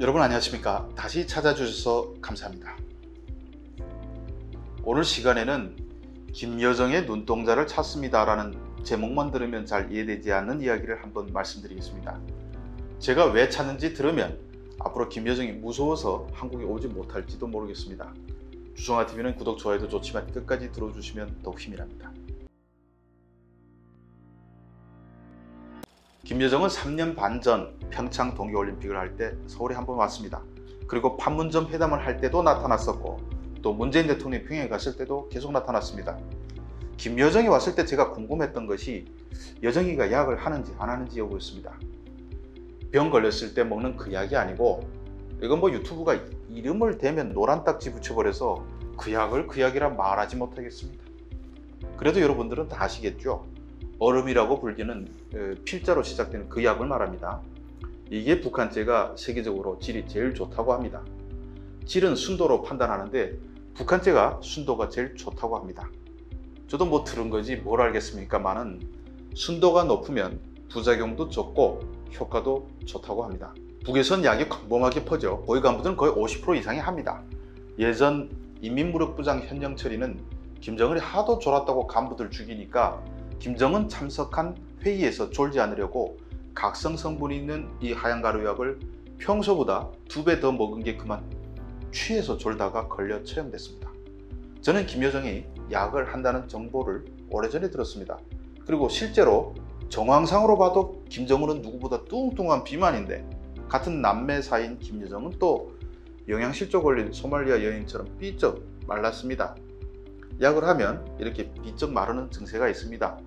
여러분 안녕하십니까? 다시 찾아주셔서 감사합니다. 오늘 시간에는 김여정의 눈동자를 찾습니다 라는 제목만 들으면 잘 이해되지 않는 이야기를 한번 말씀드리겠습니다. 제가 왜 찾는지 들으면 앞으로 김여정이 무서워서 한국에 오지 못할지도 모르겠습니다. 주성아TV는 구독, 좋아요도 좋지만 끝까지 들어주시면 더욱 힘이 납니다. 김여정은 3년 반 전 평창 동계올림픽을 할 때 서울에 한번 왔습니다. 그리고 판문점 회담을 할 때도 나타났었고 또 문재인 대통령이 평양에 갔을 때도 계속 나타났습니다. 김여정이 왔을 때 제가 궁금했던 것이 여정이가 약을 하는지 안 하는지 여부였습니다. 병 걸렸을 때 먹는 그 약이 아니고 이건 유튜브가 이름을 대면 노란 딱지 붙여버려서 그 약을 그 약이라 말하지 못하겠습니다. 그래도 여러분들은 다 아시겠죠? 얼음이라고 불리는 필자로 시작되는 그 약을 말합니다. 이게 북한제가 세계적으로 질이 제일 좋다고 합니다. 질은 순도로 판단하는데 북한제가 순도가 제일 좋다고 합니다. 저도 들은 거지 뭘 알겠습니까만은 순도가 높으면 부작용도 적고 효과도 좋다고 합니다. 북에선 약이 광범하게 퍼져 고위 간부들은 거의 50% 이상이 합니다. 예전 인민무력부장 현정철이는 김정은이 하도 졸았다고 간부들 죽이니까 김정은 참석한 회의에서 졸지 않으려고 각성 성분이 있는 이 하얀 가루약을 평소보다 2배 더 먹은 게 그만 취해서 졸다가 걸려 처형됐습니다. 저는 김여정이 약을 한다는 정보를 오래전에 들었습니다. 그리고 실제로 정황상으로 봐도 김정은은 누구보다 뚱뚱한 비만인데 같은 남매 사이인 김여정은 또 영양실조 걸린 소말리아 여인처럼 삐쩍 말랐습니다. 약을 하면 이렇게 삐쩍 마르는 증세가 있습니다.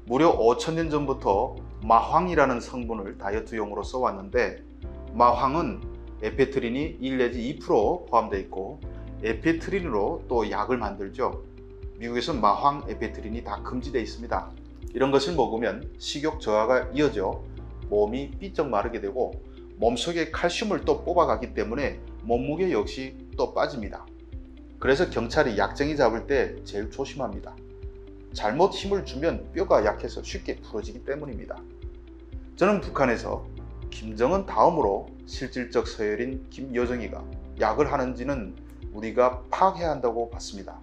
무려 5000년 전부터 마황이라는 성분을 다이어트용으로 써왔는데 마황은 에페트린이 1 내지 2% 포함되어 있고 에페트린으로 또 약을 만들죠. 미국에서는 마황, 에페트린이 다 금지되어 있습니다. 이런 것을 먹으면 식욕 저하가 이어져 몸이 삐쩍 마르게 되고 몸속에 칼슘을 또 뽑아가기 때문에 몸무게 역시 또 빠집니다. 그래서 경찰이 약쟁이 잡을 때 제일 조심합니다. 잘못 힘을 주면 뼈가 약해서 쉽게 부러지기 때문입니다. 저는 북한에서 김정은 다음으로 실질적 서열인 김여정이가 약을 하는지는 우리가 파악해야 한다고 봤습니다.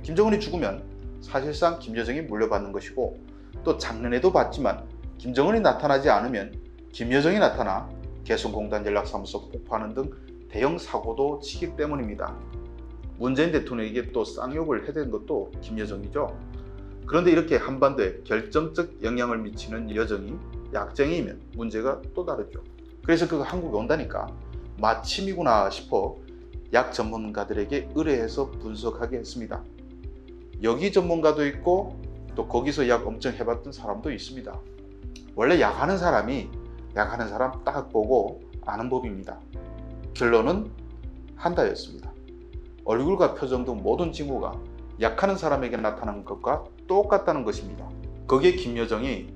김정은이 죽으면 사실상 김여정이 물려받는 것이고 또 작년에도 봤지만 김정은이 나타나지 않으면 김여정이 나타나 개성공단 연락사무소 폭파하는 등 대형 사고도 치기 때문입니다. 문재인 대통령에게 또 쌍욕을 해댄 것도 김여정이죠. 그런데 이렇게 한반도에 결정적 영향을 미치는 여정이 약쟁이면 문제가 또 다르죠. 그래서 그가 한국에 온다니까 마침이구나 싶어 약 전문가들에게 의뢰해서 분석하게 했습니다. 여기 전문가도 있고 또 거기서 약 엄청 해봤던 사람도 있습니다. 원래 약하는 사람이 약하는 사람 딱 보고 아는 법입니다. 결론은 한다였습니다. 얼굴과 표정 등 모든 징후가 약하는 사람에게 나타나는 것과 똑같다는 것입니다. 거기에 김여정이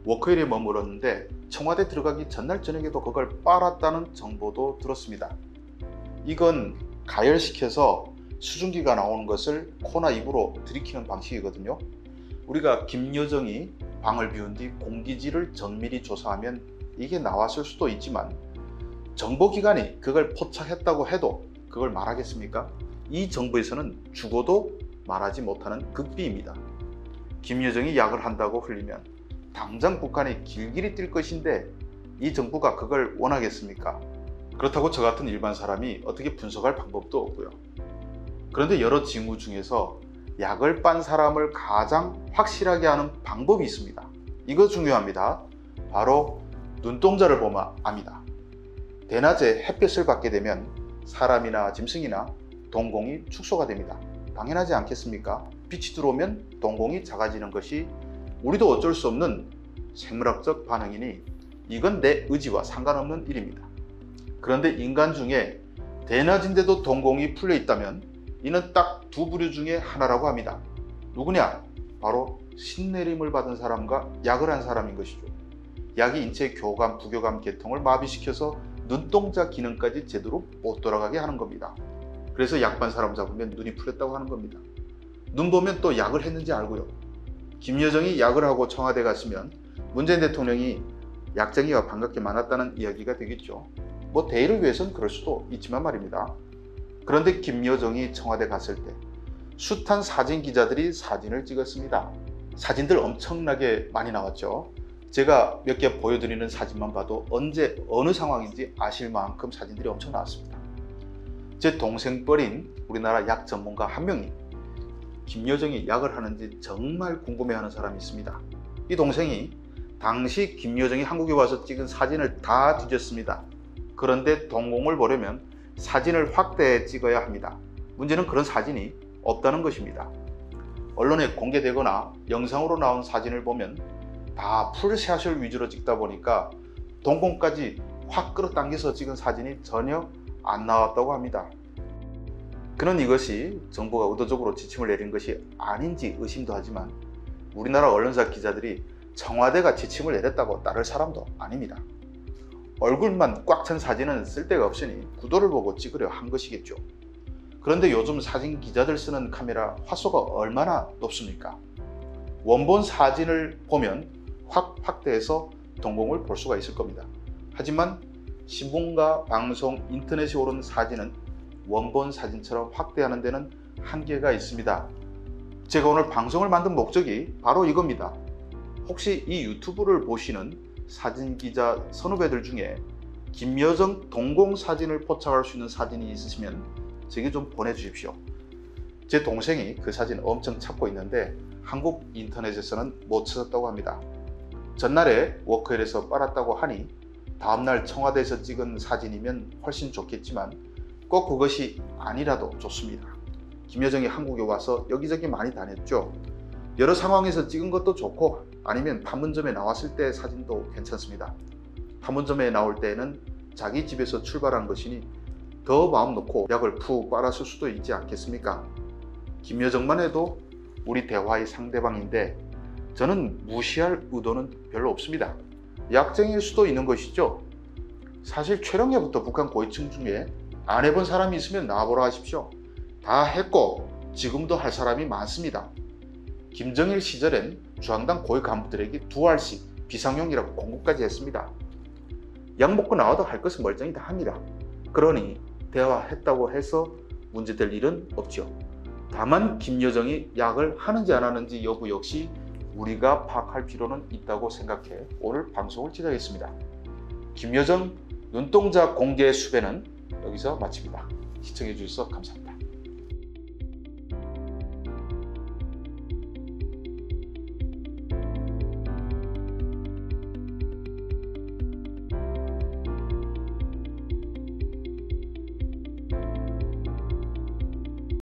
워커힐에 머물었는데 청와대 들어가기 전날 저녁에도 그걸 빨았다는 정보도 들었습니다. 이건 가열시켜서 수증기가 나오는 것을 코나 입으로 들이키는 방식이거든요. 우리가 김여정이 방을 비운 뒤 공기질을 정밀히 조사하면 이게 나왔을 수도 있지만 정보기관이 그걸 포착했다고 해도 그걸 말하겠습니까? 이 정부에서는 죽어도 말하지 못하는 극비입니다. 김여정이 약을 한다고 흘리면 당장 북한이 길길이 뛸 것인데 이 정부가 그걸 원하겠습니까? 그렇다고 저 같은 일반 사람이 어떻게 분석할 방법도 없고요. 그런데 여러 징후 중에서 약을 빤 사람을 가장 확실하게 하는 방법이 있습니다. 이거 중요합니다. 바로 눈동자를 보면 압니다. 대낮에 햇볕을 받게 되면 사람이나 짐승이나 동공이 축소가 됩니다. 당연하지 않겠습니까? 빛이 들어오면 동공이 작아지는 것이 우리도 어쩔 수 없는 생물학적 반응이니 이건 내 의지와 상관없는 일입니다. 그런데 인간 중에 대낮인데도 동공이 풀려 있다면 이는 딱 두 부류 중에 하나라고 합니다. 누구냐? 바로 신내림을 받은 사람과 약을 한 사람인 것이죠. 약이 인체 교감, 부교감 계통을 마비시켜서 눈동자 기능까지 제대로 못 돌아가게 하는 겁니다. 그래서 약반 사람 잡으면 눈이 풀렸다고 하는 겁니다. 눈 보면 또 약을 했는지 알고요. 김여정이 약을 하고 청와대 갔으면 문재인 대통령이 약쟁이와 반갑게 만났다는 이야기가 되겠죠. 뭐 대의를 위해서는 그럴 수도 있지만 말입니다. 그런데 김여정이 청와대 갔을 때 숱한 사진 기자들이 사진을 찍었습니다. 사진들 엄청나게 많이 나왔죠. 제가 몇 개 보여드리는 사진만 봐도 언제 어느 상황인지 아실 만큼 사진들이 엄청 나왔습니다. 제 동생뻘인 우리나라 약 전문가 한 명이 김여정이 약을 하는지 정말 궁금해하는 사람이 있습니다. 이 동생이 당시 김여정이 한국에 와서 찍은 사진을 다 뒤졌습니다. 그런데 동공을 보려면 사진을 확대해 찍어야 합니다. 문제는 그런 사진이 없다는 것입니다. 언론에 공개되거나 영상으로 나온 사진을 보면 다 풀샷을 위주로 찍다 보니까 동공까지 확 끌어당겨서 찍은 사진이 전혀 안 나왔다고 합니다. 그는 이것이 정부가 의도적으로 지침을 내린 것이 아닌지 의심도 하지만 우리나라 언론사 기자들이 청와대가 지침을 내렸다고 따를 사람도 아닙니다. 얼굴만 꽉 찬 사진은 쓸데가 없으니 구도를 보고 찍으려 한 것이겠죠. 그런데 요즘 사진 기자들 쓰는 카메라 화소가 얼마나 높습니까? 원본 사진을 보면 확 확대해서 동공을 볼 수가 있을 겁니다. 하지만 신문과 방송, 인터넷에 오른 사진은 원본 사진처럼 확대하는 데는 한계가 있습니다. 제가 오늘 방송을 만든 목적이 바로 이겁니다. 혹시 이 유튜브를 보시는 사진기자 선후배들 중에 김여정 동공 사진을 포착할 수 있는 사진이 있으시면 제게 좀 보내주십시오. 제 동생이 그 사진 엄청 찾고 있는데 한국 인터넷에서는 못 찾았다고 합니다. 전날에 워크힐에서 빨았다고 하니 다음날 청와대에서 찍은 사진이면 훨씬 좋겠지만 꼭 그것이 아니라도 좋습니다. 김여정이 한국에 와서 여기저기 많이 다녔죠. 여러 상황에서 찍은 것도 좋고 아니면 판문점에 나왔을 때 사진도 괜찮습니다. 판문점에 나올 때에는 자기 집에서 출발한 것이니 더 마음 놓고 약을 푹 빨았을 수도 있지 않겠습니까? 김여정만 해도 우리 대화의 상대방인데 저는 무시할 의도는 별로 없습니다. 약쟁이일 수도 있는 것이죠. 사실 최령예부터 북한 고위층 중에 안 해본 사람이 있으면 나와보라 하십시오. 다 했고 지금도 할 사람이 많습니다. 김정일 시절엔 중앙당 고위 간부들에게 2알씩 비상용이라고 공고까지 했습니다. 약 먹고 나와도 할 것은 멀쩡히 다 합니다. 그러니 대화했다고 해서 문제될 일은 없죠. 다만 김여정이 약을 하는지 안 하는지 여부 역시 우리가 파악할 필요는 있다고 생각해 오늘 방송을 시작했습니다. 김여정 눈동자 공개 수배는 여기서 마칩니다. 시청해 주셔서 감사합니다.